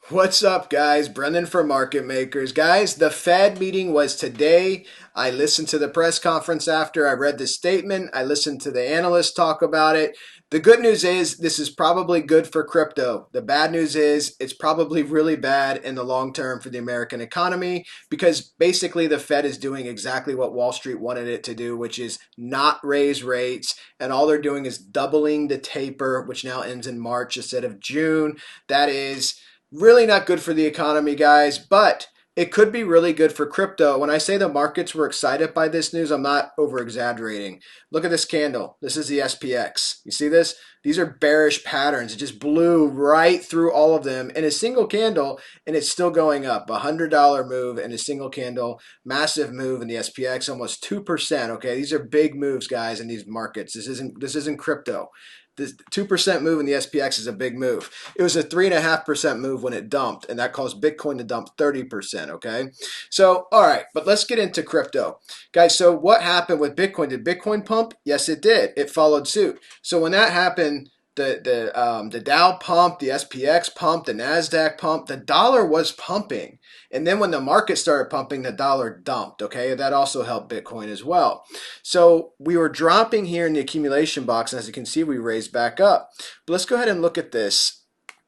What's up, guys? Brendan for Market Makers. Guys, the Fed meeting was today. I listened to the press conference after. I read the statement. I listened to the analysts talk about it. The good news is this is probably good for crypto. The bad news is it's probably really bad in the long term for the American economy because basically the Fed is doing exactly what Wall Street wanted it to do, which is not raise rates. And all they're doing is doubling the taper, which now ends in March instead of June. That is really not good for the economy, guys, but it could be really good for crypto. When I say the markets were excited by this news, I'm not over exaggerating. Look at this candle. This is the SPX. You see this? These are bearish patterns. It just blew right through all of them in a single candle, and it's still going up. $100 move in a single candle, massive move in the SPX, almost 2%. Okay, these are big moves, guys, in these markets. This isn't crypto. This 2% move in the SPX is a big move. It was a 3.5% move when it dumped, and that caused Bitcoin to dump 30%. Okay, so all right, but let's get into crypto, guys. So what happened with Bitcoin? Did Bitcoin pump? Yes, it did. It followed suit. So when that happened, the Dow pumped, the SPX pumped, the Nasdaq pumped. The dollar was pumping, and then when the market started pumping, the dollar dumped. Okay, that also helped Bitcoin as well. So we were dropping here in the accumulation box, and as you can see, we raised back up. But let's go ahead and look at this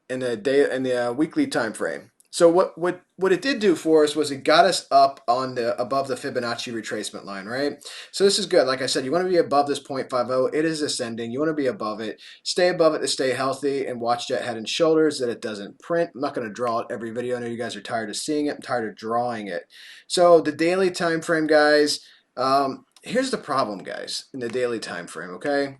in the weekly time frame. So what it did do for us was it got us up on the above the Fibonacci retracement line, right? So this is good. Like I said, you want to be above this 0.50. It is ascending. You want to be above it. Stay above it to stay healthy and watch that head and shoulders that it doesn't print. I'm not going to draw it every video. I know you guys are tired of seeing it. I'm tired of drawing it. So the daily time frame, guys. Here's the problem, guys, in the daily time frame, okay?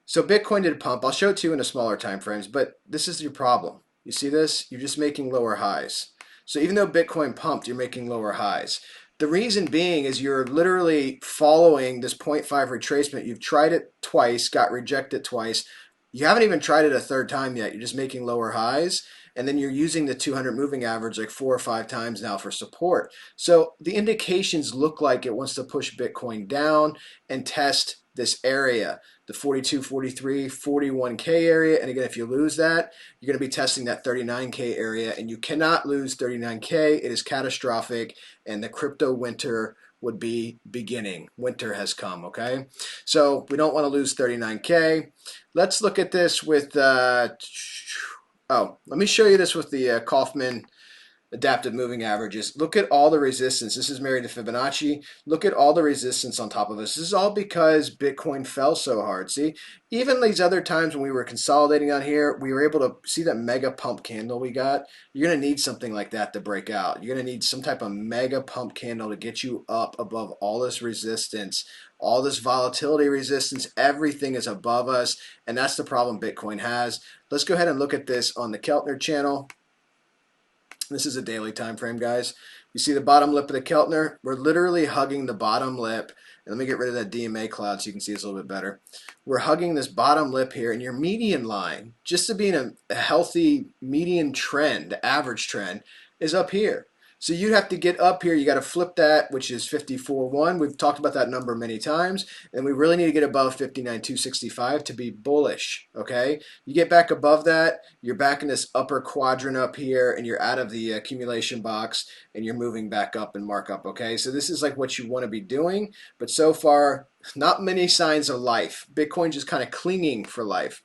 So Bitcoin did pump. I'll show it to you in the smaller time frames, but this is your problem. You see this? You're just making lower highs. So even though Bitcoin pumped, you're making lower highs. The reason being is you're literally following this 0.5 retracement. You've tried it twice, got rejected twice. You haven't even tried it a third time yet. You're just making lower highs. And then you're using the 200 moving average like 4 or 5 times now for support. So the indications look like it wants to push Bitcoin down and test this area, the 42, 43, 41K area. And again, if you lose that, you're going to be testing that 39K area, and you cannot lose 39K. It is catastrophic, and the crypto winter would be beginning. Winter has come, okay? So we don't want to lose 39K. Let's look at this with, let me show you this with the Kaufman adaptive moving averages. Look at all the resistance. This is married to Fibonacci. Look at all the resistance on top of us. This is all because Bitcoin fell so hard. See, even these other times when we were consolidating on here, we were able to see that mega pump candle we got. You're going to need something like that to break out. You're going to need some type of mega pump candle to get you up above all this resistance, all this volatility resistance. Everything is above us, and that's the problem Bitcoin has. Let's go ahead and look at this on the Keltner channel. This is a daily time frame, guys. You see the bottom lip of the Keltner? We're literally hugging the bottom lip. And let me get rid of that DMA cloud so you can see this a little bit better. We're hugging this bottom lip here, and your median line, just to be in a healthy median trend, average trend, is up here. So you'd have to get up here. You got to flip that, which is 54.1. We've talked about that number many times. And we really need to get above 59.265 to be bullish, okay? You get back above that, you're back in this upper quadrant up here, and you're out of the accumulation box, and you're moving back up and markup, okay? So this is like what you want to be doing. But so far, not many signs of life. Bitcoin just kind of clinging for life.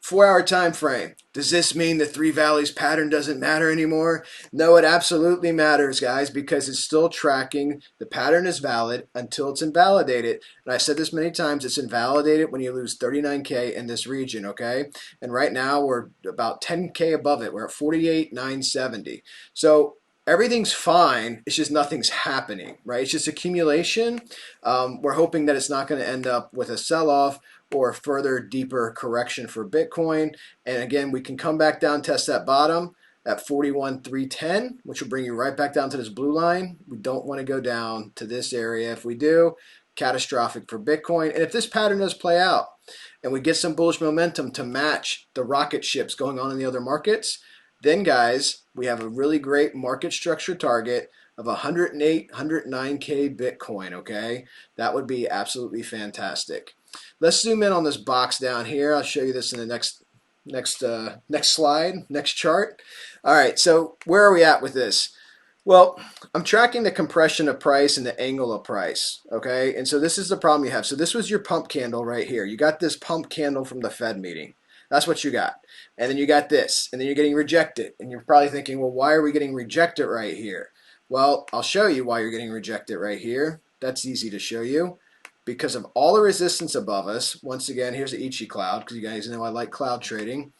4-hour time frame. Does this mean the Three Valleys pattern doesn't matter anymore? No, it absolutely matters, guys, because it's still tracking. The pattern is valid until it's invalidated. And I said this many times, it's invalidated when you lose 39K in this region, okay? And right now we're about 10K above it. We're at 48,970. So everything's fine. It's just nothing's happening, right? It's just accumulation. We're hoping that it's not going to end up with a sell-off or a further deeper correction for Bitcoin. And again, we can come back down, test that bottom at 41,310, which will bring you right back down to this blue line. We don't want to go down to this area. If we do, catastrophic for Bitcoin. And if this pattern does play out and we get some bullish momentum to match the rocket ships going on in the other markets, then guys, we have a really great market structure target of 108, 109K Bitcoin, okay? That would be absolutely fantastic. Let's zoom in on this box down here. I'll show you this in the next Next slide, next chart. All right, so where are we at with this? Well, I'm tracking the compression of price and the angle of price, okay? And so this is the problem you have. So this was your pump candle right here. You got this pump candle from the Fed meeting. That's what you got. And then you got this, and then you're getting rejected. And you're probably thinking, well, why are we getting rejected right here? Well, I'll show you why you're getting rejected right here. That's easy to show you. Because of all the resistance above us. Once again, here's the Ichi cloud, because you guys know I like cloud trading.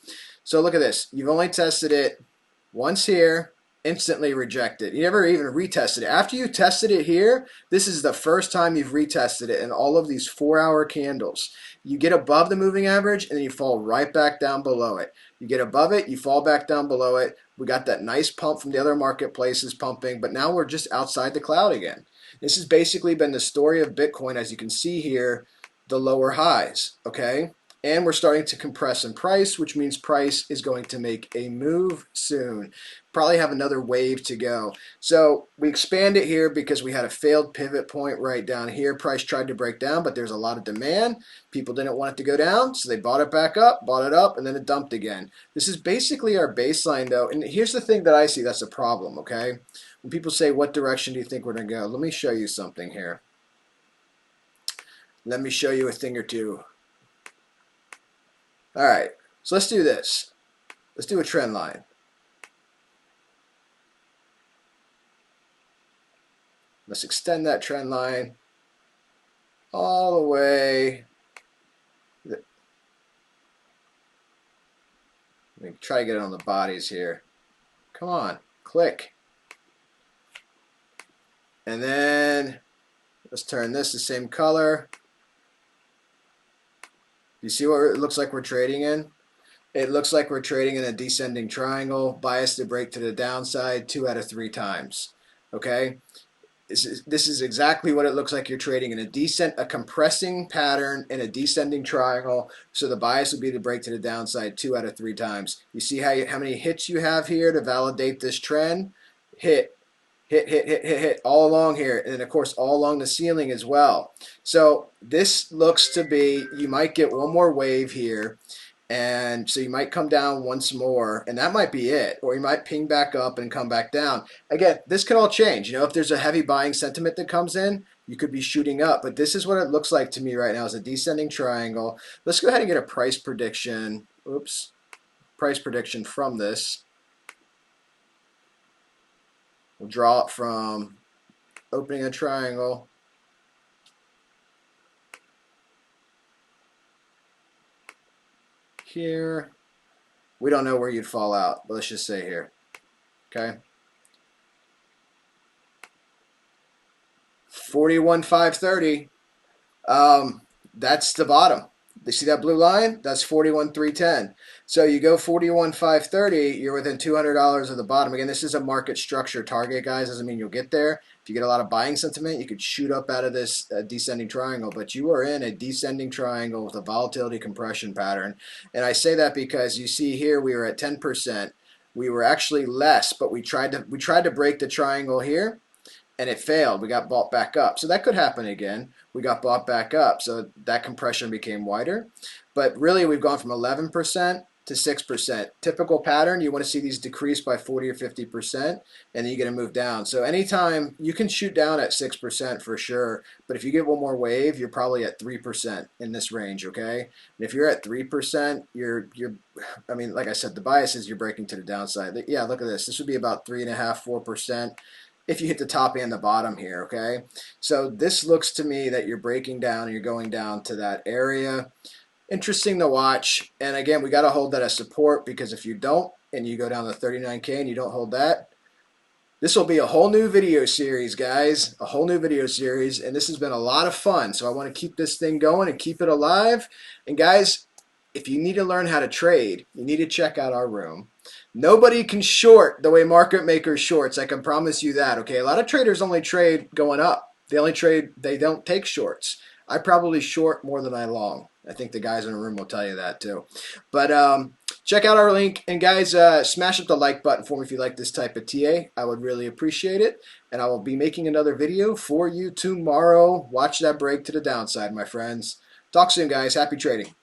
So look at this. You've only tested it once here, instantly rejected. You never even retested it. After you tested it here, this is the first time you've retested it in all of these 4-hour candles. You get above the moving average, and then you fall right back down below it. You get above it, you fall back down below it. We got that nice pump from the other marketplaces pumping, but now we're just outside the cloud again. This has basically been the story of Bitcoin, as you can see here, the lower highs, okay? And we're starting to compress in price, which means price is going to make a move soon. Probably have another wave to go. So we expand it here because we had a failed pivot point right down here. Price tried to break down, but there's a lot of demand. People didn't want it to go down, so they bought it back up, bought it up, and then it dumped again. This is basically our baseline, though. And here's the thing that I see that's a problem, okay? When people say, what direction do you think we're going to go? Let me show you something here. Let me show you a thing or two. All right, so let's do this. Let's do a trend line. Let's extend that trend line all the way. Let me try to get it on the bodies here. Come on, click. And then let's turn this the same color. You see what it looks like we're trading in? It looks like we're trading in a descending triangle, bias to break to the downside 2 out of 3 times. Okay? This is exactly what it looks like you're trading in a compressing pattern in a descending triangle. So the bias would be to break to the downside 2 out of 3 times. You see how many hits you have here to validate this trend? Hit all along here, and then of course all along the ceiling as well. So this looks to be, you might get one more wave here, and so you might come down once more, and that might be it, or you might ping back up and come back down. Again, this can all change. You know, if there's a heavy buying sentiment that comes in, you could be shooting up, but this is what it looks like to me right now, is a descending triangle. Let's go ahead and get a price prediction. Oops, price prediction from this. We'll draw it from opening a triangle. Here. We don't know where you'd fall out, but let's just say here. Okay. 41,530. That's the bottom. You see that blue line? That's 41,310. So you go 41,530, you're within $200 of the bottom. Again, this is a market structure target, guys. Doesn't mean you'll get there. If you get a lot of buying sentiment, you could shoot up out of this descending triangle, but you are in a descending triangle with a volatility compression pattern. And I say that because you see here we were at 10%. We were actually less, but we tried to break the triangle here, and it failed. We got bought back up. So that could happen again. We got bought back up. So that compression became wider. But really, we've gone from 11% to 6%. Typical pattern, you want to see these decrease by 40 or 50%, and then you get to move down. So anytime, you can shoot down at 6% for sure. But if you get one more wave, you're probably at 3% in this range, okay? And if you're at 3%, I mean, like I said, the bias is you're breaking to the downside. Yeah, look at this. This would be about 3.5%, 4%. If you hit the top and the bottom here, okay? So this looks to me that you're breaking down and you're going down to that area. Interesting to watch. And again, we got to hold that as support, because if you don't and you go down to 39K and you don't hold that, this will be a whole new video series, guys. A whole new video series. And this has been a lot of fun. So I want to keep this thing going and keep it alive. And guys, if you need to learn how to trade, you need to check out our room. Nobody can short the way market makers shorts. I can promise you that, okay? A lot of traders only trade going up. They don't take shorts. I probably short more than I long. I think the guys in the room will tell you that too. But check out our link. And guys, smash up the like button for me if you like this type of TA. I would really appreciate it. And I will be making another video for you tomorrow. Watch that break to the downside, my friends. Talk soon, guys. Happy trading.